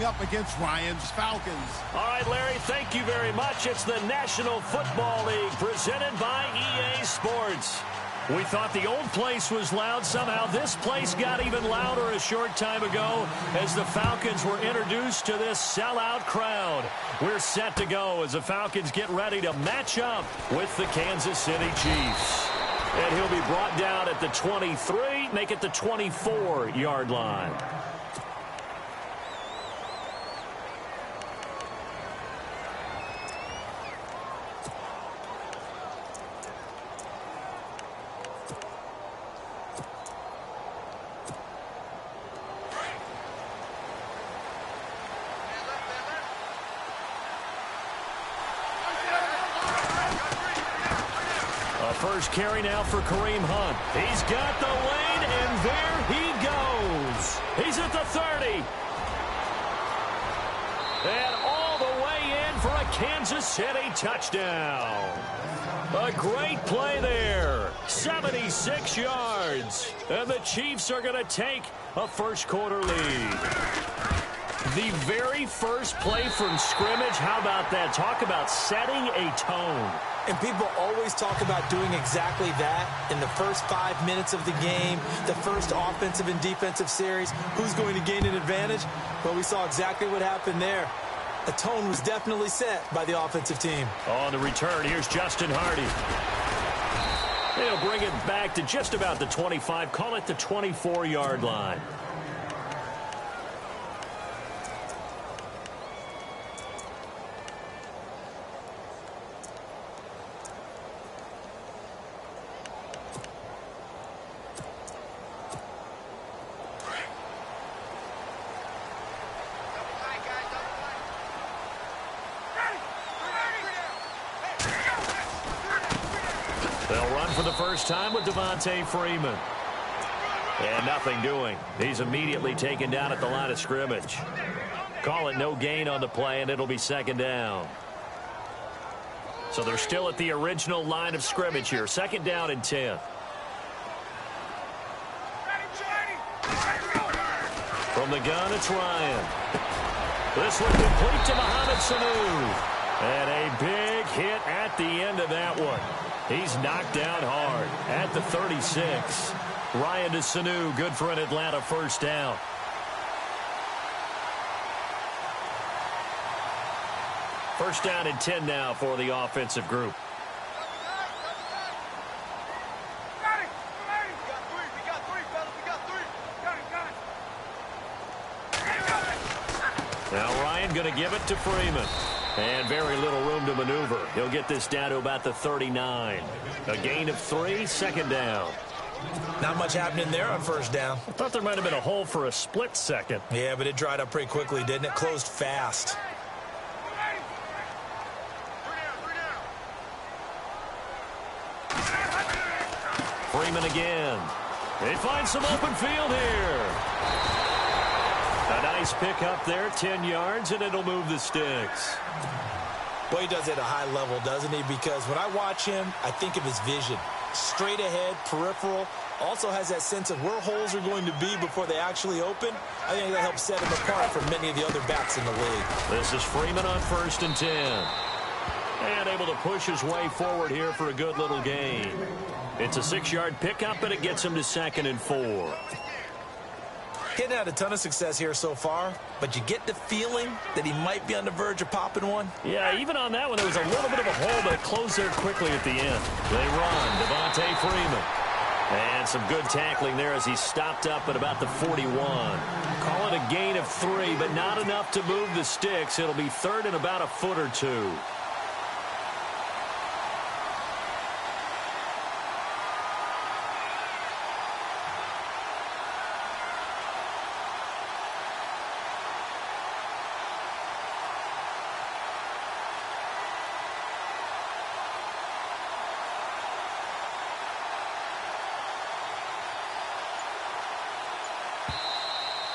going up against Ryan's Falcons. All right, Larry, thank you very much. It's the National Football League presented by EA Sports. We thought the old place was loud. Somehow this place got even louder a short time ago as the Falcons were introduced to this sellout crowd. We're set to go as the Falcons get ready to match up with the Kansas City Chiefs. And he'll be brought down at the 23, make it the 24-yard line. First carry now for Kareem Hunt. He's got the lane, and there he goes. He's at the 30. And all the way in for a Kansas City touchdown. A great play there. 76 yards. And the Chiefs are going to take a first-quarter lead. The very first play from scrimmage, how about that? Talk about setting a tone. And people always talk about doing exactly that in the first 5 minutes of the game, the first offensive and defensive series. Who's going to gain an advantage? Well, we saw exactly what happened there. A tone was definitely set by the offensive team. On the return, here's Justin Hardy. He'll bring it back to just about the 25, call it the 24-yard line. For the first time with Devontae Freeman. And nothing doing. He's immediately taken down at the line of scrimmage. Call it no gain on the play, and it'll be second down. So they're still at the original line of scrimmage here. Second down and 10. From the gun, it's Ryan. This one complete to Mohamed Sanu. And a big hit at the end of that one. He's knocked down hard at the 36. Ryan to Sanu, good for an Atlanta first down. First down and 10 now for the offensive group. Now Ryan going to give it to Freeman. And very little room to maneuver. He'll get this down to about the 39. A gain of 3, second down. Not much happening there on first down. I thought there might have been a hole for a split second. Yeah, but it dried up pretty quickly, didn't it? Closed fast. Freeman again. They find some open field here. A nice pick up there, 10 yards, and it'll move the sticks. Well, he does it at a high level, doesn't he? Because when I watch him, I think of his vision. Straight ahead, peripheral. Also has that sense of where holes are going to be before they actually open. I think that helps set him apart from many of the other backs in the league. This is Freeman on first and 10. And able to push his way forward here for a good little gain. It's a 6-yard pickup, and it gets him to second and 4. Getting had a ton of success here so far, but you get the feeling that he might be on the verge of popping one. Yeah, even on that one, there was a little bit of a hole, but it closed there quickly at the end. They run, Devontae Freeman. And some good tackling there as he stopped up at about the 41. Call it a gain of 3, but not enough to move the sticks. It'll be third and about a foot or two.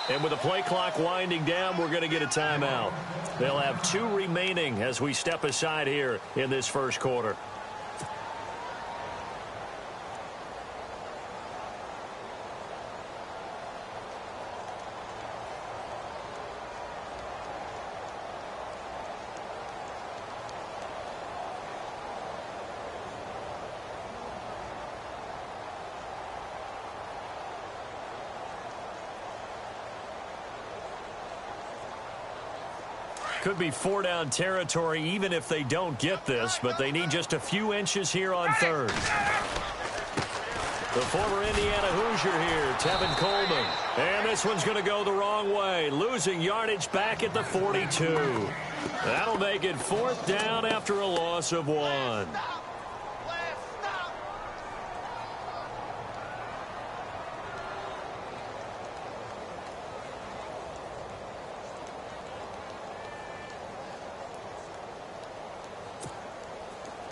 And with the play clock winding down, we're going to get a timeout. They'll have 2 remaining as we step aside here in this first quarter. could be four-down territory even if they don't get this, but they need just a few inches here on third. The former Indiana Hoosier here, Tevin Coleman. And this one's going to go the wrong way, losing yardage back at the 42. That'll make it fourth down after a loss of 1.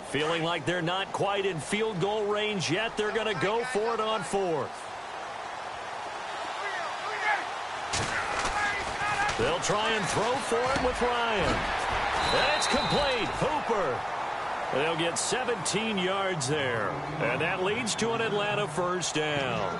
Feeling like they're not quite in field goal range yet. They're going to go for it on fourth. They'll try and throw for it with Ryan. And it's complete. Hooper. They'll get 17 yards there. And that leads to an Atlanta first down.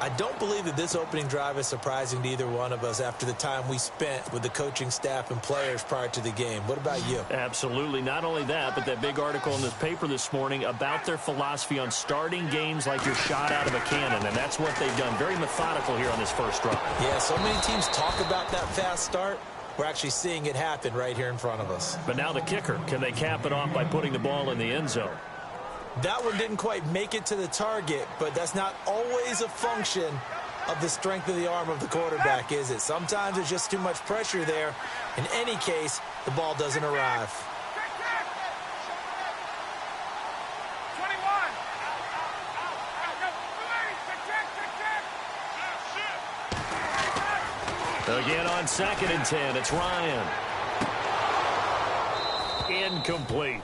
I don't believe that this opening drive is surprising to either one of us after the time we spent with the coaching staff and players prior to the game. What about you? Absolutely. Not only that, but that big article in this paper this morning about their philosophy on starting games like you're shot out of a cannon. And that's what they've done. Very methodical here on this first drive. Yeah, so many teams talk about that fast start. We're actually seeing it happen right here in front of us. But now the kicker. Can they cap it off by putting the ball in the end zone? That one didn't quite make it to the target, but that's not always a function of the strength of the arm of the quarterback, is it? Sometimes there's just too much pressure there. In any case, the ball doesn't arrive. Again on 2nd and 10, it's Ryan. Incomplete.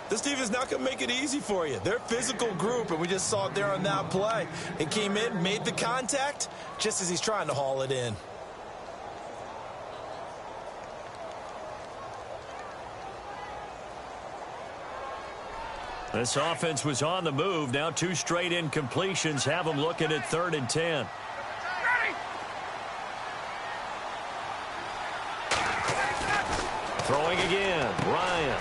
This defense is not going to make it easy for you. They're a physical group, and we just saw it there on that play. It came in, made the contact, just as he's trying to haul it in. This offense was on the move. Now 2 straight incompletions have them looking at 3rd and 10. Throwing again, Ryan.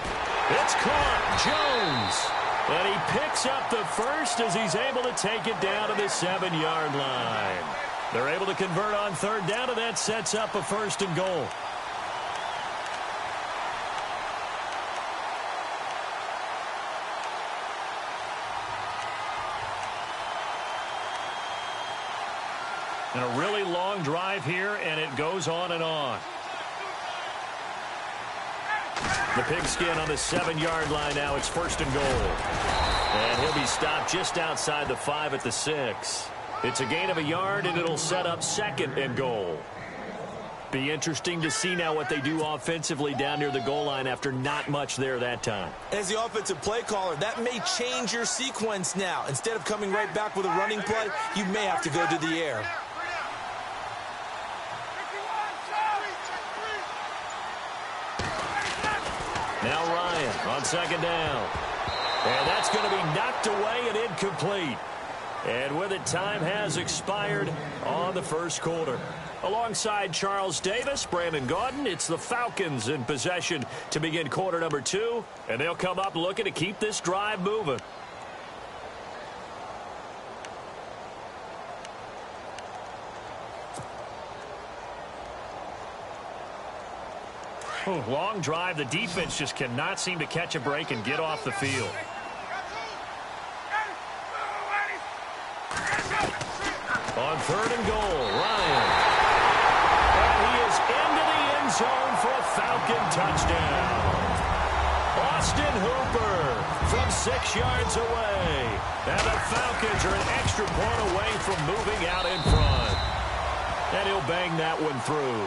It's caught, Jones. And he picks up the first as he's able to take it down to the 7-yard line. They're able to convert on 3rd down, and that sets up a 1st and goal. And a really long drive here, and it goes on and on. The pigskin on the 7-yard line now. It's 1st and goal. And he'll be stopped just outside the 5 at the 6. It's a gain of a yard, and it'll set up 2nd and goal. Be interesting to see now what they do offensively down near the goal line after not much there that time. As the offensive play caller, that may change your sequence now. Instead of coming right back with a running play, you may have to go to the air. Now Ryan on 2nd down. And that's going to be knocked away and incomplete. And with it, time has expired on the first quarter. Alongside Charles Davis, Brandon Gaudin, it's the Falcons in possession to begin quarter number 2. And they'll come up looking to keep this drive moving. Long drive. The defense just cannot seem to catch a break and get off the field. On 3rd and goal, Ryan. And he is into the end zone for a Falcon touchdown. Austin Hooper from 6 yards away. And the Falcons are an extra point away from moving out in front. And he'll bang that one through.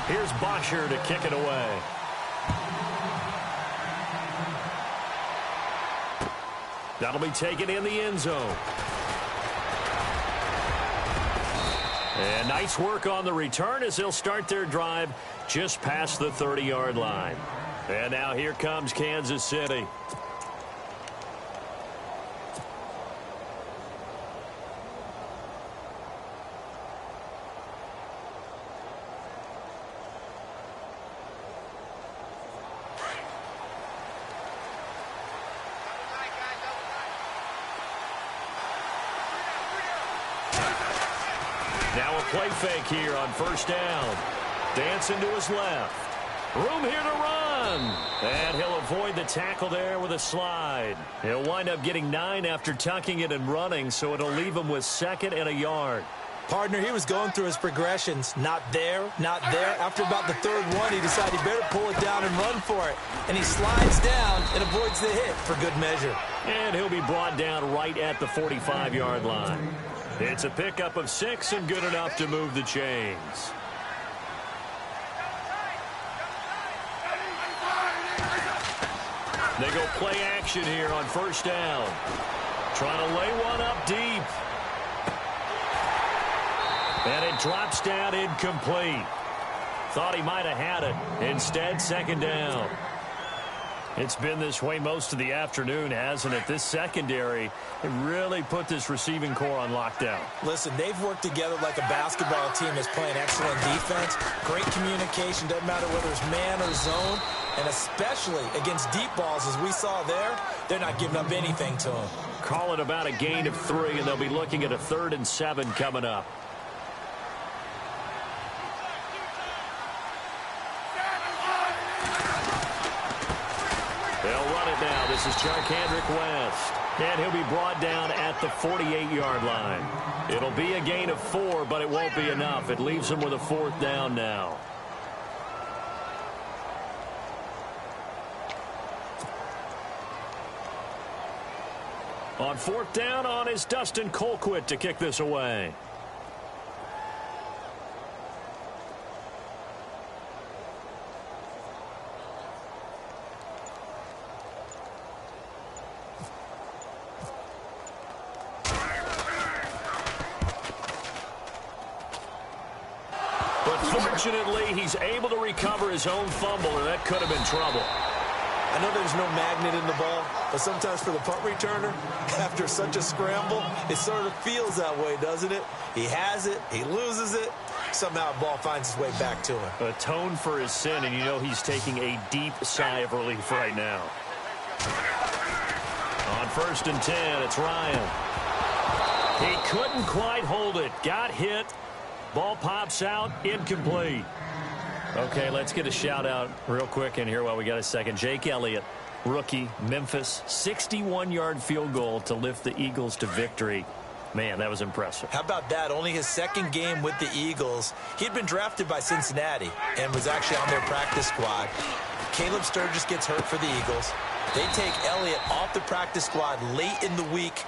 Here's Bosher to kick it away. That'll be taken in the end zone. And nice work on the return as they'll start their drive just past the 30-yard line. And now here comes Kansas City. Now a play fake here on first down. Dancing to his left. Room here to run. And he'll avoid the tackle there with a slide. He'll wind up getting 9 after tucking it and running, so it'll leave him with 2nd and a yard. Partner, he was going through his progressions. Not there, not there. After about the 3rd one, he decided he better pull it down and run for it. And he slides down and avoids the hit for good measure. And he'll be brought down right at the 45-yard line. It's a pickup of 6 and good enough to move the chains. They go play action here on first down. Trying to lay one up deep. And it drops down incomplete. Thought he might have had it. Instead, 2nd down. It's been this way most of the afternoon, hasn't it? This secondary, it really put this receiving core on lockdown. Listen, they've worked together like a basketball team that's playing excellent defense. Great communication, doesn't matter whether it's man or zone. And especially against deep balls, as we saw there, they're not giving up anything to them. Call it about a gain of 3, and they'll be looking at a 3rd and 7 coming up. They'll run it now. This is Charkandrick West. And he'll be brought down at the 48-yard line. It'll be a gain of 4, but it won't be enough. It leaves him with a 4th down now. On 4th down on is Dustin Colquitt to kick this away. But fortunately, he's able to recover his own fumble, and that could have been trouble. I know there's no magnet in the ball, but sometimes for the punt returner, after such a scramble, it sort of feels that way, doesn't it? He has it, he loses it, somehow the ball finds its way back to him. Atone for his sin, and you know he's taking a deep sigh of relief right now. On 1st and 10, it's Ryan. He couldn't quite hold it. Got hit. Ball pops out, incomplete. Okay, let's get a shout-out real quick in here while we got a second. Jake Elliott, rookie, Memphis, 61-yard field goal to lift the Eagles to victory. Man, that was impressive. How about that? Only his 2nd game with the Eagles. He'd been drafted by Cincinnati and was actually on their practice squad. Caleb Sturgis gets hurt for the Eagles. They take Elliott off the practice squad late in the week,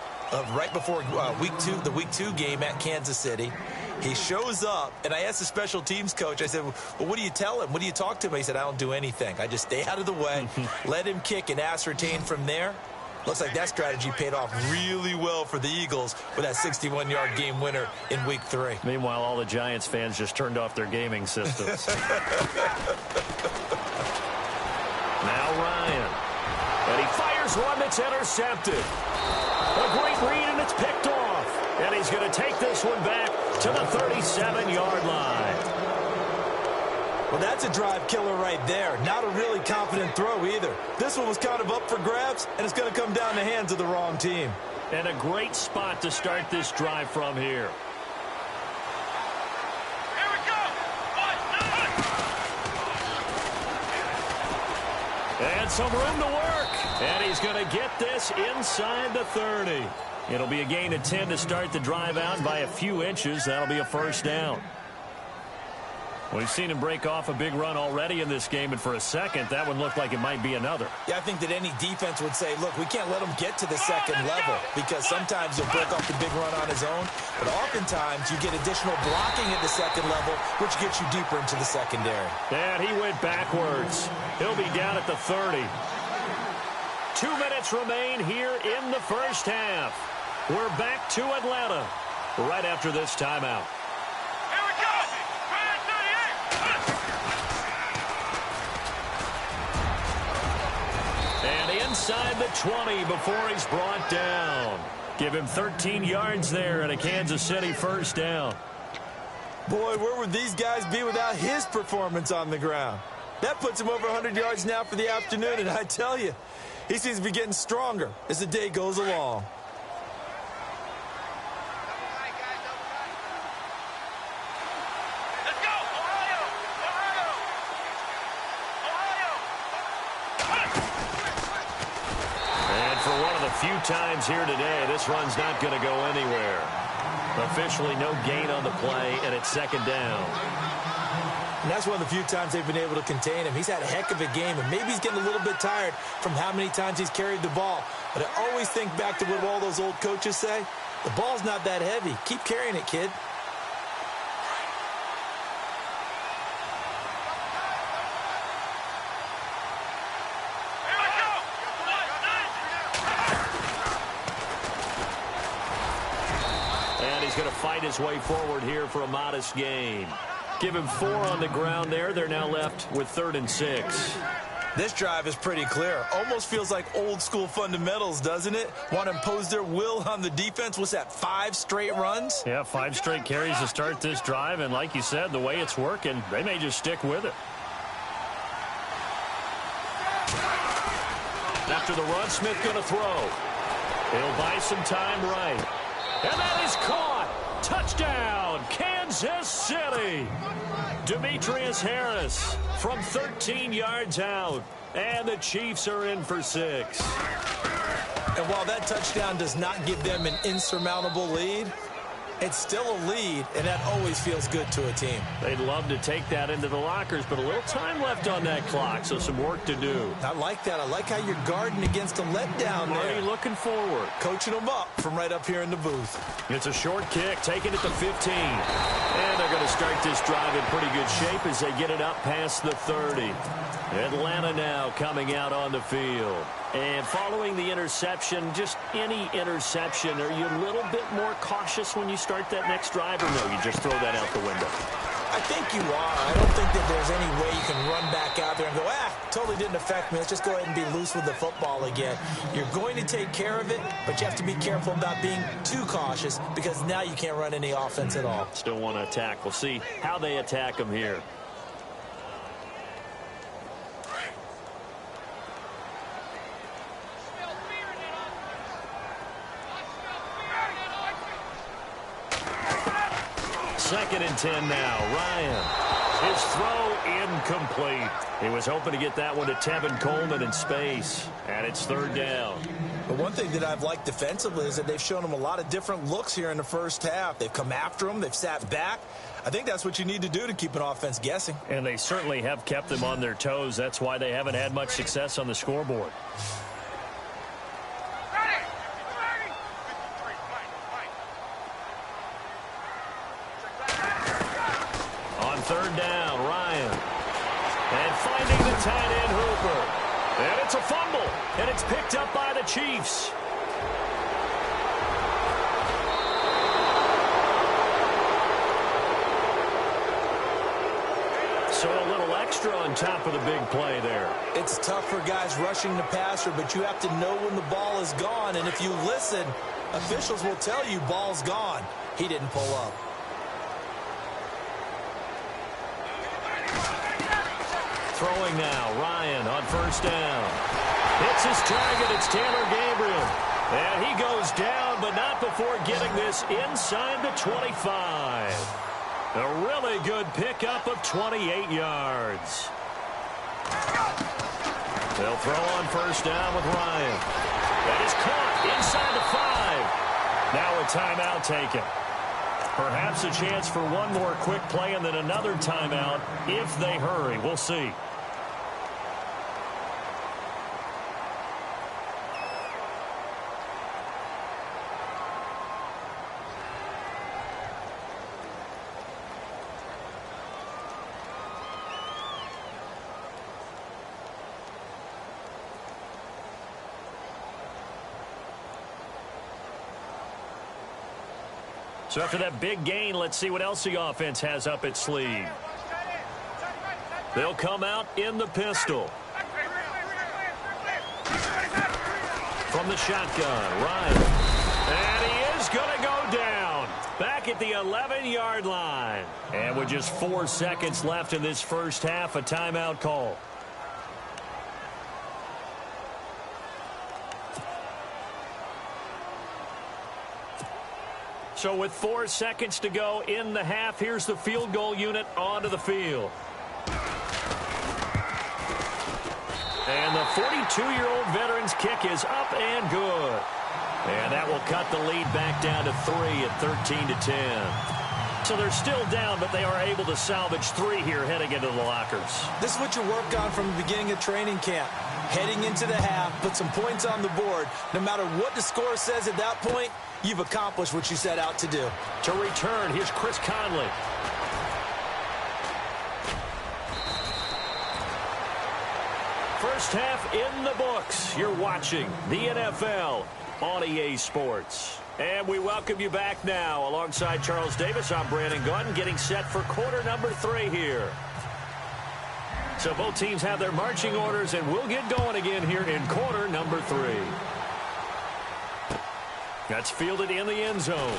right before the Week 2 game at Kansas City. He shows up, and I asked the special teams coach, I said, well, what do you tell him? What do you talk to him? He said, I don't do anything. I just stay out of the way, let him kick, and ascertain from there. Looks like that strategy paid off really well for the Eagles with that 61-yard game winner in Week 3. Meanwhile, all the Giants fans just turned off their gaming systems. Now Ryan. And he fires one that's intercepted. A great read, and it's picked off. And he's going to take this one back to the 37-yard line. Well, that's a drive killer right there. Not a really confident throw either. This one was kind of up for grabs, and it's going to come down the hands of the wrong team. And a great spot to start this drive from here. Here we go. And some room to work. And he's going to get this inside the 30. It'll be a gain of 10 to start the drive out by a few inches. That'll be a 1st down. We've seen him break off a big run already in this game, and for a second, that one looked like it might be another. Yeah, I think that any defense would say, look, we can't let him get to the 2nd level, because sometimes he'll break off the big run on his own, but oftentimes you get additional blocking at the 2nd level, which gets you deeper into the secondary. And he went backwards. He'll be down at the 30. 2 minutes remain here in the first half. We're back to Atlanta right after this timeout. Here we go. And inside the 20 before he's brought down. Give him 13 yards there and a Kansas City 1st down. Boy, where would these guys be without his performance on the ground? That puts him over 100 yards now for the afternoon, and I tell you, he seems to be getting stronger as the day goes along. few times here today. This run's not going to go anywhere. Officially no gain on the play, and it's second down. And that's one of the few times they've been able to contain him. He's had a heck of a game, and maybe he's getting a little bit tired from how many times he's carried the ball. But I always think back to what all those old coaches say. The ball's not that heavy. Keep carrying it, kid. And he's going to fight his way forward here for a modest gain. Give him 4 on the ground there. They're now left with 3rd and 6. This drive is pretty clear. Almost feels like old school fundamentals, doesn't it? Want to impose their will on the defense. What's that, 5 straight runs? Yeah, 5 straight carries to start this drive. And like you said, the way it's working, they may just stick with it. After the run, Smith going to throw. He'll buy some time right. And that is caught. Touchdown, Kansas City. Demetrius Harris from 13 yards out. And the Chiefs are in for 6. And while that touchdown does not give them an insurmountable lead, it's still a lead, and that always feels good to a team. They'd love to take that into the lockers, but a little time left on that clock, so some work to do. I like that. I like how you're guarding against a letdown there. Already looking forward. Coaching them up from right up here in the booth. It's a short kick, taken at the 15. And they're going to start this drive in pretty good shape as they get it up past the 30. Atlanta now coming out on the field. And following the interception, just any interception, are you a little bit more cautious when you start that next drive, or no, you just throw that out the window? I think you are. I don't think that there's any way you can run back out there and go, totally didn't affect me. Let's just go ahead and be loose with the football again. You're going to take care of it, but you have to be careful about being too cautious because now you can't run any offense at all. Still want to attack. We'll see how they attack them here. Second and 10 now. Ryan. His throw incomplete. He was hoping to get that one to Tevin Coleman in space. And it's 3rd down. But one thing that I've liked defensively is that they've shown him a lot of different looks here in the first half. They've come after him. They've sat back. I think that's what you need to do to keep an offense guessing. And they certainly have kept them on their toes. That's why they haven't had much success on the scoreboard. On 3rd down, Ryan. And finding the tight end, Hooper. And it's a fumble. And it's picked up by the Chiefs. So a little extra on top of the big play there. It's tough for guys rushing the passer, but you have to know when the ball is gone. And if you listen, officials will tell you ball's gone. He didn't pull up. Throwing now, Ryan on 1st down. Hits his target, it's Taylor Gabriel. And he goes down, but not before getting this inside the 25. A really good pickup of 28 yards. They'll throw on 1st down with Ryan. That is caught inside the 5. Now a timeout taken. Perhaps a chance for one more quick play and then another timeout if they hurry. We'll see. So after that big gain, let's see what else the offense has up its sleeve. They'll come out in the pistol. From the shotgun, Ryan. And he is going to go down. Back at the 11-yard line. And with just 4 seconds left in this first half, a timeout call. So with 4 seconds to go in the half, here's the field goal unit onto the field. And the 42-year-old veteran's kick is up and good. And that will cut the lead back down to 3 at 13-10. So they're still down, but they are able to salvage 3 here heading into the lockers. This is what you work on from the beginning of training camp. Heading into the half, put some points on the board. No matter what the score says at that point, you've accomplished what you set out to do. To return, here's Chris Conley. First half in the books. You're watching the NFL on EA Sports. And we welcome you back now. Alongside Charles Davis, I'm Brandon Gunn, getting set for quarter number 3 here. So both teams have their marching orders, and we'll get going again here in quarter number 3. That's fielded in the end zone.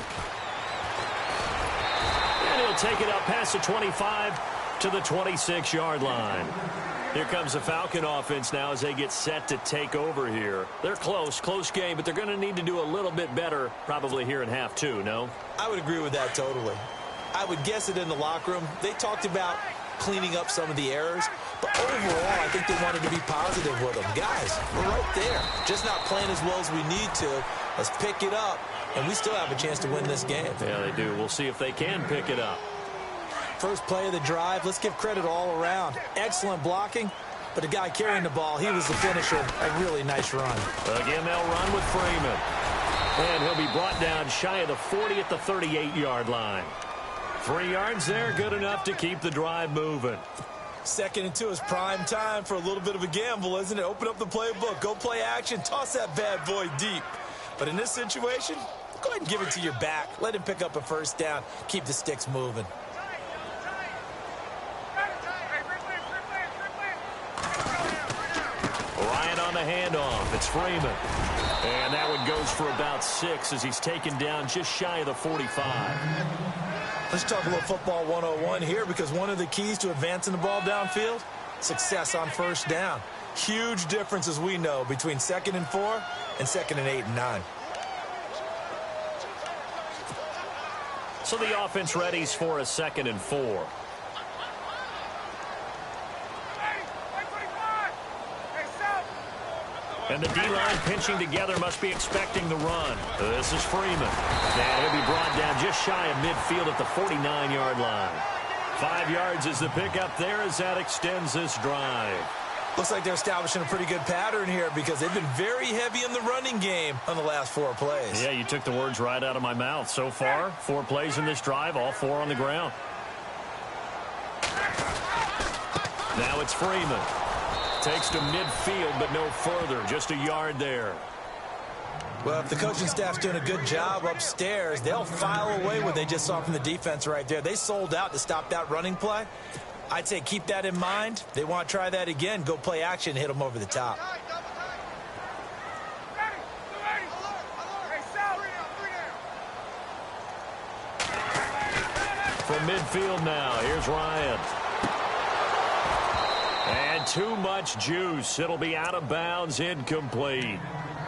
And he'll take it up past the 25 to the 26-yard line. Here comes the Falcon offense now as they get set to take over here. They're close game, but they're going to need to do a little bit better probably here in half 2, no? I would agree with that totally. I would guess it in the locker room. They talked about cleaning up some of the errors, but overall, I think they wanted to be positive with them. Guys, we're right there. Just not playing as well as we need to. Let's pick it up, and we still have a chance to win this game. Yeah, they do. We'll see if they can pick it up. First play of the drive, let's give credit all around. Excellent blocking, but the guy carrying the ball, he was the finisher. A really nice run. Again, they'll run with Freeman. And he'll be brought down shy of the 40 at the 38-yard line. 3 yards there, good enough to keep the drive moving. 2nd and 2 is prime time for a little bit of a gamble, isn't it? Open up the playbook, go play action, toss that bad boy deep. But in this situation, go ahead and give it to your back. Let him pick up a first down. Keep the sticks moving. Ryan on the handoff. It's Freeman. And that one goes for about 6 as he's taken down just shy of the 45. Let's talk a little football 101 here, because one of the keys to advancing the ball downfield, success on first down. Huge difference, as we know, between 2nd and 4 and 2nd and 8 and 9. So the offense readies for a 2nd and 4. And the D-line pinching together must be expecting the run. This is Freeman. And he'll be brought down just shy of midfield at the 49-yard line. 5 yards is the pickup there as that extends this drive. Looks like they're establishing a pretty good pattern here, because they've been very heavy in the running game on the last 4 plays. Yeah, you took the words right out of my mouth. So far, 4 plays in this drive, all 4 on the ground. Now it's Freeman. Takes to midfield, but no further. Just a yard there. Well, if the coaching staff's doing a good job upstairs, they'll file away what they just saw from the defense right there. They sold out to stop that running play. I'd say keep that in mind. They want to try that again. Go play action, hit them over the top. From midfield now, here's Ryan. And too much juice. It'll be out of bounds, incomplete.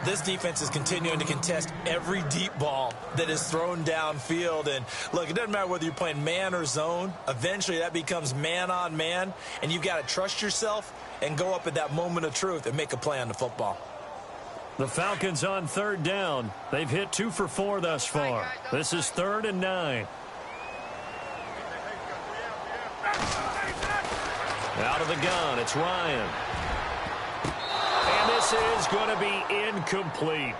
This defense is continuing to contest every deep ball that is thrown downfield. And look, it doesn't matter whether you're playing man or zone. Eventually that becomes man on man, and you've got to trust yourself and go up at that moment of truth and make a play on the football. The Falcons on 3rd down. They've hit 2 for 4 thus far. This is 3rd and 9. Out of the gun, it's Ryan. And this is going to be incomplete.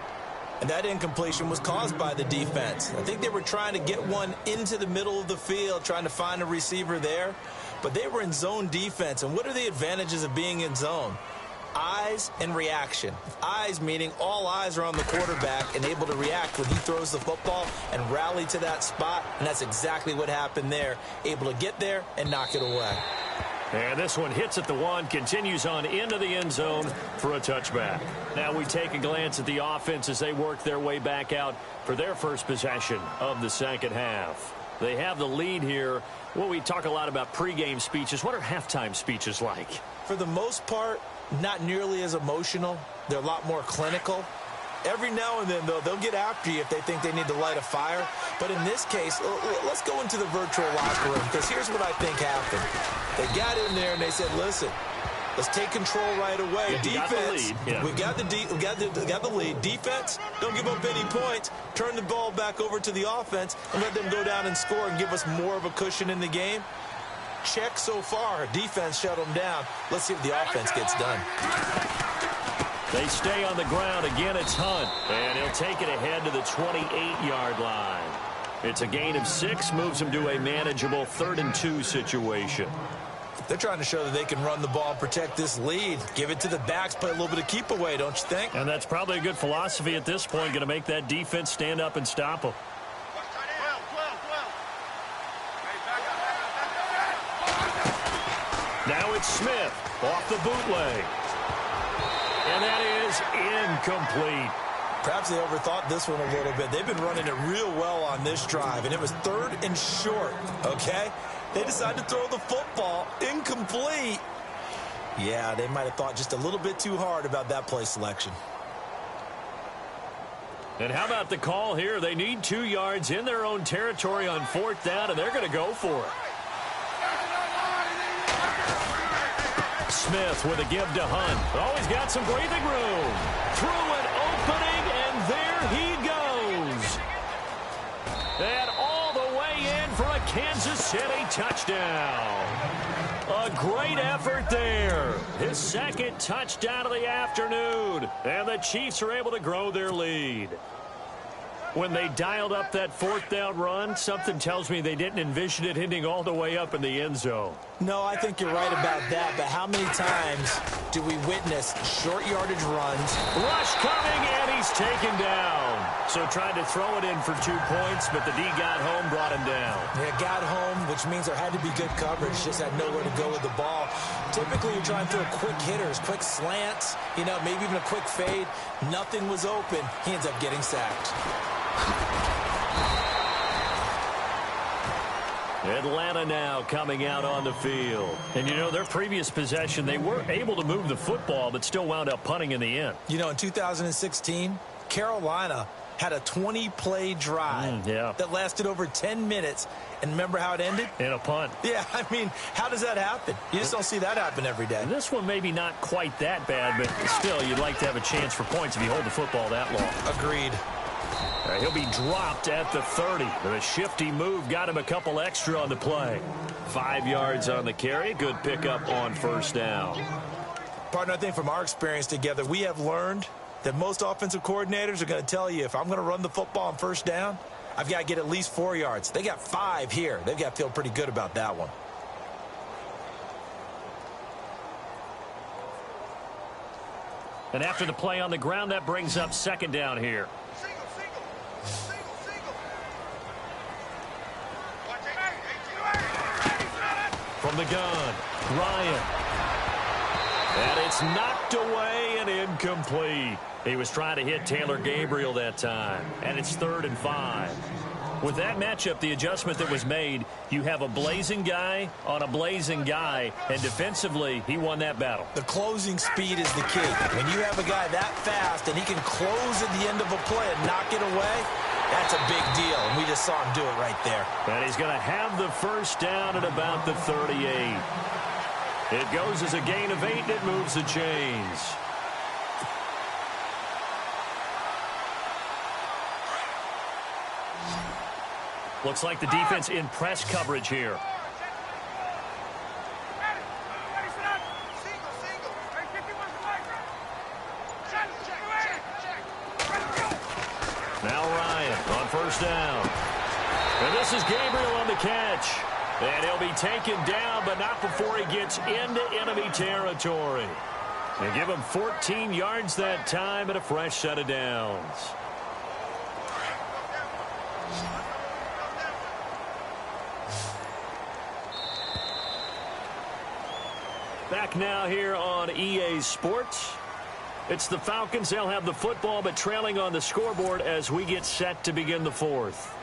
And that incompletion was caused by the defense. I think they were trying to get one into the middle of the field, trying to find a receiver there. But they were in zone defense. And what are the advantages of being in zone? Eyes and reaction. Eyes meaning all eyes are on the quarterback and able to react when he throws the football and rally to that spot. And that's exactly what happened there. Able to get there and knock it away. And this one hits at the 1, continues on into the end zone for a touchback. Now we take a glance at the offense as they work their way back out for their first possession of the 2nd half. They have the lead here. Well, we talk a lot about pregame speeches. What are halftime speeches like? For the most part, not nearly as emotional. They're a lot more clinical. Every now and then, though, they'll get after you if they think they need to light a fire. But in this case, let's go into the virtual locker room, because here's what I think happened. They got in there and they said, listen, Let's take control right away. Yeah, Defense, we got the lead. we got the lead. Defense, don't give up any points. Turn the ball back over to the offense and let them go down and score and give us more of a cushion in the game. Check so far. Defense shut them down. Let's see if the offense gets done. They stay on the ground. Again, it's Hunt. And he'll take it ahead to the 28-yard line. It's a gain of 6, moves him to a manageable 3rd and 2 situation. They're trying to show that they can run the ball and protect this lead. Give it to the backs, play a little bit of keep away, don't you think? And that's probably a good philosophy at this point, going to make that defense stand up and stop them. Now it's Smith off the bootleg. And that is incomplete. Perhaps they overthought this one a little bit. They've been running it real well on this drive, and it was 3rd and short, okay? They decided to throw the football incomplete. Yeah, they might have thought just a little bit too hard about that play selection. And how about the call here? They need 2 yards in their own territory on 4th down, and they're going to go for it. Smith with a give to Hunt. Oh, he's got some breathing room. Through an opening, and there he goes. And all the way in for a Kansas City touchdown. A great effort there. His 2nd touchdown of the afternoon. And the Chiefs are able to grow their lead. When they dialed up that 4th down run, something tells me they didn't envision it hitting all the way up in the end zone. No, I think you're right about that, but how many times do we witness short yardage runs? Rush coming, and he's taken down. So tried to throw it in for 2 points, but the D got home, brought him down. Yeah, got home, which means there had to be good coverage, just had nowhere to go with the ball. Typically, you're trying to throw quick hitters, quick slants, maybe even a quick fade. Nothing was open. He ends up getting sacked. Atlanta now coming out on the field. And, their previous possession, they were able to move the football, but still wound up punting in the end. In 2016, Carolina had a 20-play drive that lasted over 10 minutes. And remember how it ended? In a punt. Yeah, how does that happen? You just don't see that happen every day. And this one maybe not quite that bad, but still, you'd like to have a chance for points if you hold the football that long. Agreed. He'll be dropped at the 30. The shifty move got him a couple extra on the play. 5 yards on the carry. Good pickup on 1st down. Partner, I think from our experience together, we have learned that most offensive coordinators are going to tell you, if I'm going to run the football on 1st down, I've got to get at least 4 yards. They got 5 here. They've got to feel pretty good about that one. And after the play on the ground, that brings up 2nd down here. From the gun, Ryan. And it's knocked away and incomplete. He was trying to hit Taylor Gabriel that time. And it's 3rd and 5. With that matchup, the adjustment that was made, you have a blazing guy on a blazing guy, and defensively, he won that battle. The closing speed is the key. When you have a guy that fast and he can close at the end of a play and knock it away, that's a big deal, and we just saw him do it right there. And he's going to have the 1st down at about the 38. It goes as a gain of 8, and it moves the chains. Looks like the defense in press coverage here. Now Ryan on 1st down. And this is Gabriel on the catch. And he'll be taken down, but not before he gets into enemy territory. And give him 14 yards that time and a fresh set of downs. Back now here on EA Sports. It's the Falcons. They'll have the football, but trailing on the scoreboard as we get set to begin the 4th.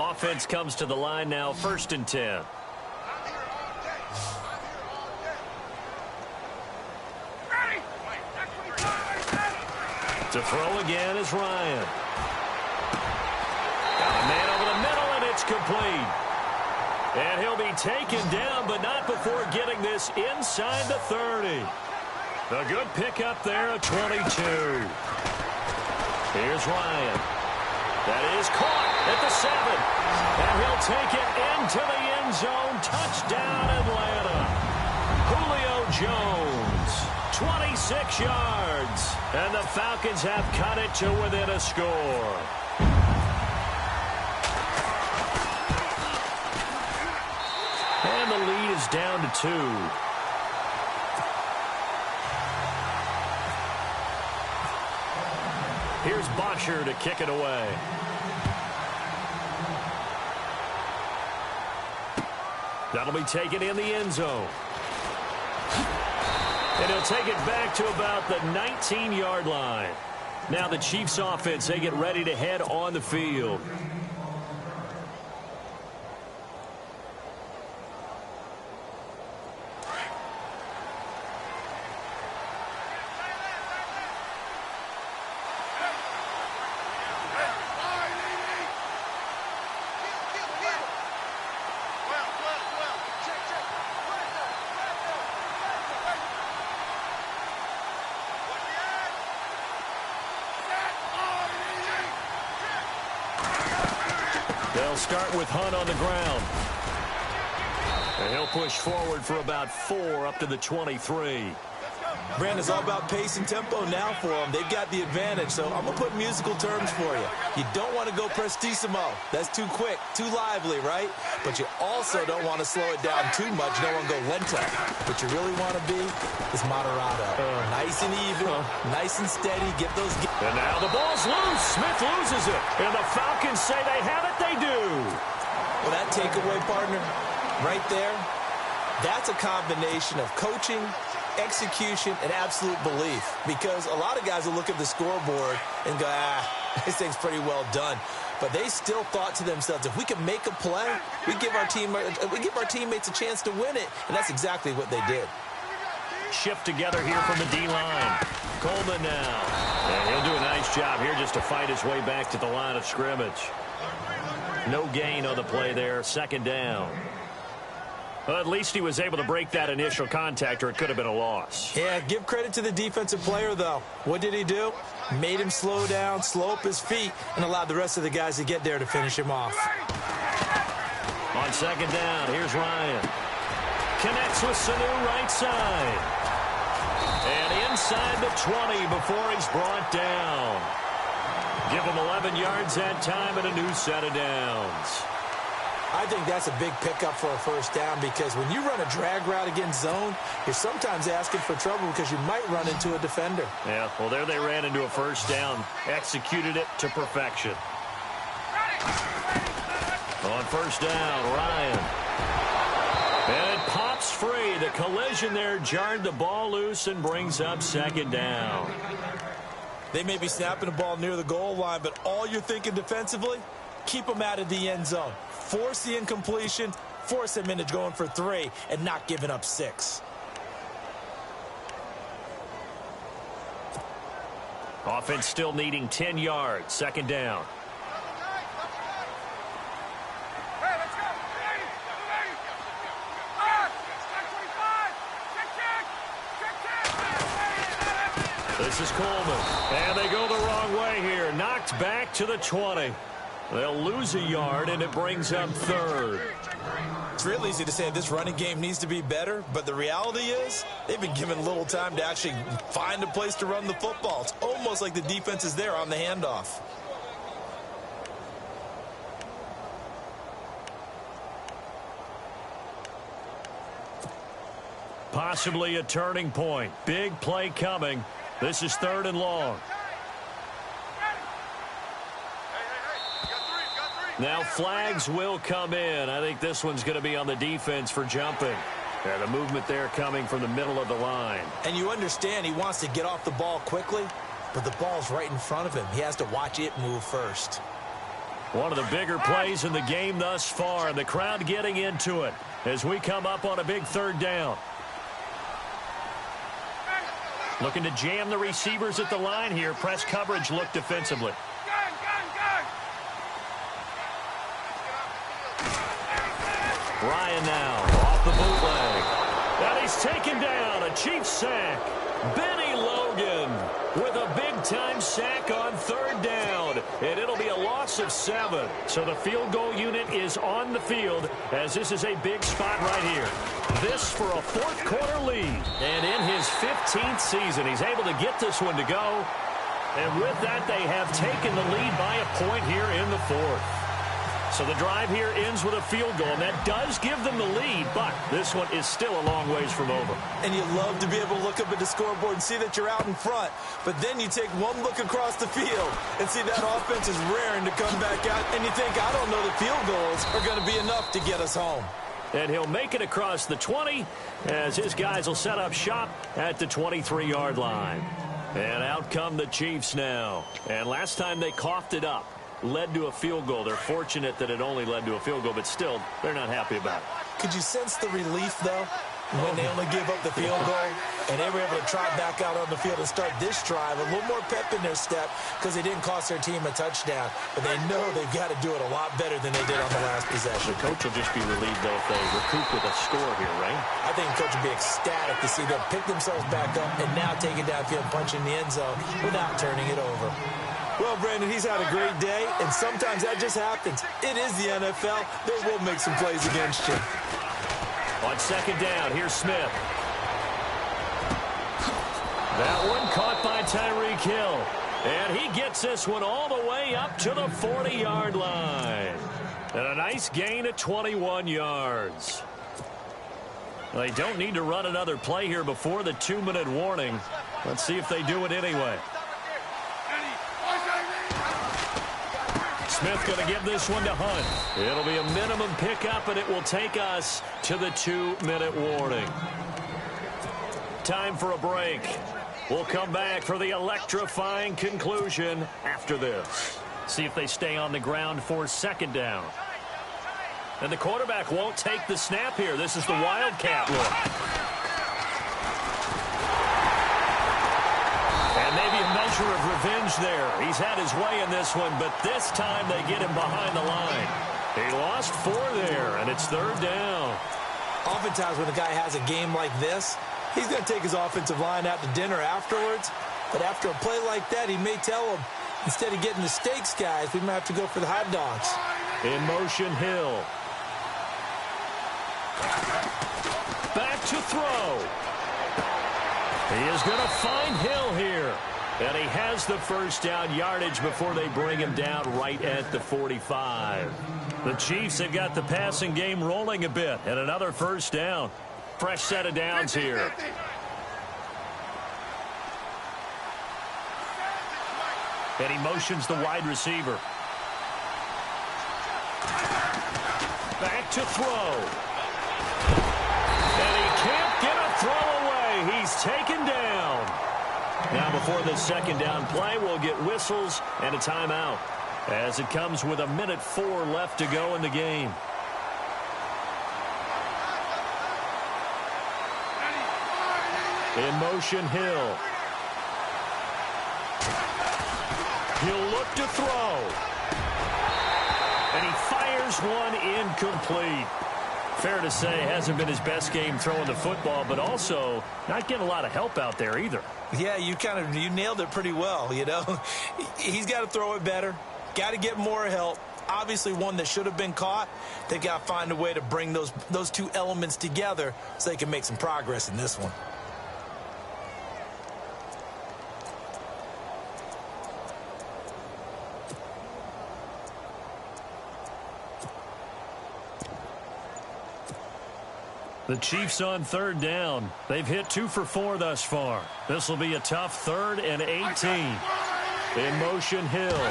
Offense comes to the line now, 1st and 10. To throw again is Ryan. Got a man over the middle, and it's complete. And he'll be taken down, but not before getting this inside the 30. A good pickup there at 22. Here's Ryan. That is caught at the 7. And he'll take it into the end zone. Touchdown, Atlanta. Julio Jones, 26 yards. And the Falcons have cut it to within a score. And the lead is down to 2. Here's Bosher to kick it away. That'll be taken in the end zone. And he'll take it back to about the 19-yard line. Now the Chiefs offense, they get ready to head on the field. They'll start with Hunt on the ground. And he'll push forward for about 4 up to the 23. Brandon, it's all about pace and tempo now for them. They've got the advantage, so I'm going to put musical terms for you. You don't want to go prestissimo. That's too quick, too lively, right? But you also don't want to slow it down too much. You don't want to go lento. What you really want to be is moderato. Nice and even, nice and steady. Get those... And now the ball's loose. Smith loses it. And the Falcons say they have it. They do. Well, that takeaway, partner, right there, that's a combination of coaching, execution, and absolute belief. Because a lot of guys will look at the scoreboard and go, this thing's pretty well done. But they still thought to themselves, if we can make a play, we give our teammates a chance to win it. And that's exactly what they did. Shift together here from the D-line. Coleman now. And he'll do a nice job here just to fight his way back to the line of scrimmage. No gain on the play there. 2nd down. Well, at least he was able to break that initial contact, or it could have been a loss. Yeah, give credit to the defensive player, though. What did he do? Made him slow down, slow up his feet, and allowed the rest of the guys to get there to finish him off. On 2nd down, here's Ryan. Connects with Sanu right side. And inside the 20 before he's brought down. Give him 11 yards that time and a new set of downs. I think that's a big pickup for a 1st down, because when you run a drag route against zone, you're sometimes asking for trouble because you might run into a defender. Yeah, well, there they ran into a 1st down. Executed it to perfection. On 1st down, Ryan. And it pops free. The collision there jarred the ball loose and brings up 2nd down. They may be snapping the ball near the goal line, but all you're thinking defensively, keep them out of the end zone. Force the incompletion, force them into going for 3, and not giving up 6. Offense still needing 10 yards. 2nd down. This is Coleman. And they go the wrong way here. Knocked back to the 20. They'll lose a yard, and it brings up 3rd. It's real easy to say this running game needs to be better, but the reality is they've been given little time to actually find a place to run the football. It's almost like the defense is there on the handoff. Possibly a turning point. Big play coming. This is 3rd and long. Now flags will come in. I think this one's going to be on the defense for jumping. And the movement there coming from the middle of the line. And you understand he wants to get off the ball quickly, but the ball's right in front of him. He has to watch it move first. One of the bigger plays in the game thus far, and the crowd getting into it as we come up on a big third down. Looking to jam the receivers at the line here. Press coverage look defensively. Ryan now off the bootleg. And he's taken down. A Chiefs sack. Benny Logan with a big-time sack on third down. And it'll be a loss of 7. So the field goal unit is on the field as this is a big spot right here. This for a fourth-quarter lead. And in his 15th season, he's able to get this one to go. And with that, they have taken the lead by a point here in the fourth. So the drive here ends with a field goal, and that does give them the lead, but this one is still a long ways from over. And you love to be able to look up at the scoreboard and see that you're out in front, but then you take one look across the field and see that offense is raring to come back out, and you think, I don't know, the field goals are going to be enough to get us home. And he'll make it across the 20 as his guys will set up shop at the 23-yard line. And out come the Chiefs now. And last time they coughed it up, led to a field goal. They're fortunate that it only led to a field goal, but still, they're not happy about it. Could you sense the relief, though, when they only gave up the field goal and they were able to trot back out on the field and start this drive? A little more pep in their step because they didn't cost their team a touchdown, but they know they've got to do it a lot better than they did on the last possession. The coach will just be relieved, though, if they recoup with a score here, right? I think the coach will be ecstatic to see them pick themselves back up and now take it downfield and punch in the end zone without turning it over. Well, Brandon, he's had a great day, and sometimes that just happens. It is the NFL. They will make some plays against you. On second down, here's Smith. That one caught by Tyreek Hill. And he gets this one all the way up to the 40-yard line. And a nice gain of 21 yards. They don't need to run another play here before the 2-minute warning. Let's see if they do it anyway. Smith going to give this one to Hunt. It'll be a minimum pickup, and it will take us to the 2-minute warning. Time for a break. We'll come back for the electrifying conclusion after this. See if they stay on the ground for second down. And the quarterback won't take the snap here. This is the Wildcat look. And maybe a measure of revenge there. He's had his way in this one, but this time they get him behind the line. He lost 4 there, and it's third down. Oftentimes when a guy has a game like this, he's going to take his offensive line out to dinner afterwards. But after a play like that, he may tell them, instead of getting the steaks, guys, we might have to go for the hot dogs. In motion, Hill. Back to throw. He is going to find Hill here. And he has the first down yardage before they bring him down right at the 45. The Chiefs have got the passing game rolling a bit. And another first down. Fresh set of downs here. And he motions the wide receiver. Back to throw. And he can't get a throw away. He's taken down. Now before the second down play, we'll get whistles and a timeout as it comes with 1:04 left to go in the game. In motion, Hill. He'll look to throw. And he fires one incomplete. Fair to say, hasn't been his best game throwing the football, but also not getting a lot of help out there either. Yeah, you nailed it pretty well, you know. He's got to throw it better. Got to get more help. Obviously one that should have been caught. They got to find a way to bring those two elements together so they can make some progress in this one. The Chiefs on third down. They've hit 2 for 4 thus far. This will be a tough 3rd and 18. In motion, Hill.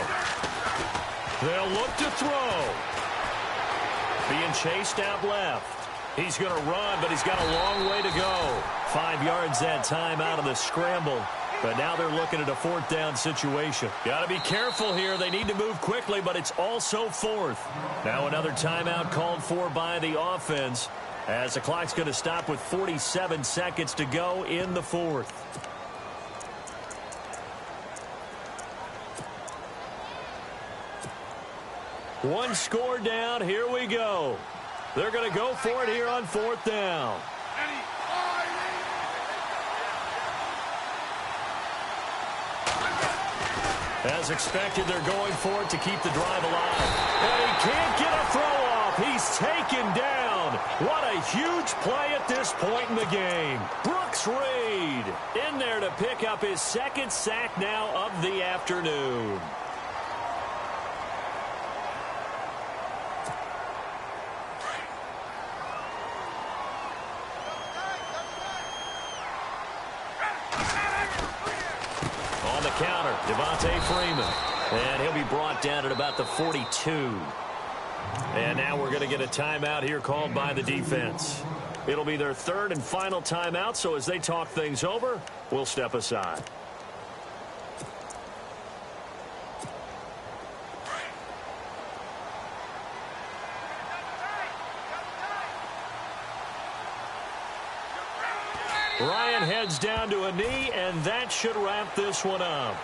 They'll look to throw. Being chased out left. He's going to run, but he's got a long way to go. 5 yards that time out of the scramble. But now they're looking at a fourth down situation. Got to be careful here. They need to move quickly, but it's also fourth. Now another timeout called for by the offense, as the clock's going to stop with 47 seconds to go in the fourth. One score down. Here we go. They're going to go for it here on fourth down. As expected, they're going for it to keep the drive alive. And he can't get a throw off. He's taken down. What a huge play at this point in the game. Brooks Reed in there to pick up his second sack now of the afternoon. On the counter, Devontae Freeman. And he'll be brought down at about the 42. And now we're going to get a timeout here called by the defense. It'll be their third and final timeout, so as they talk things over, we'll step aside. Ryan heads down to a knee, and that should wrap this one up.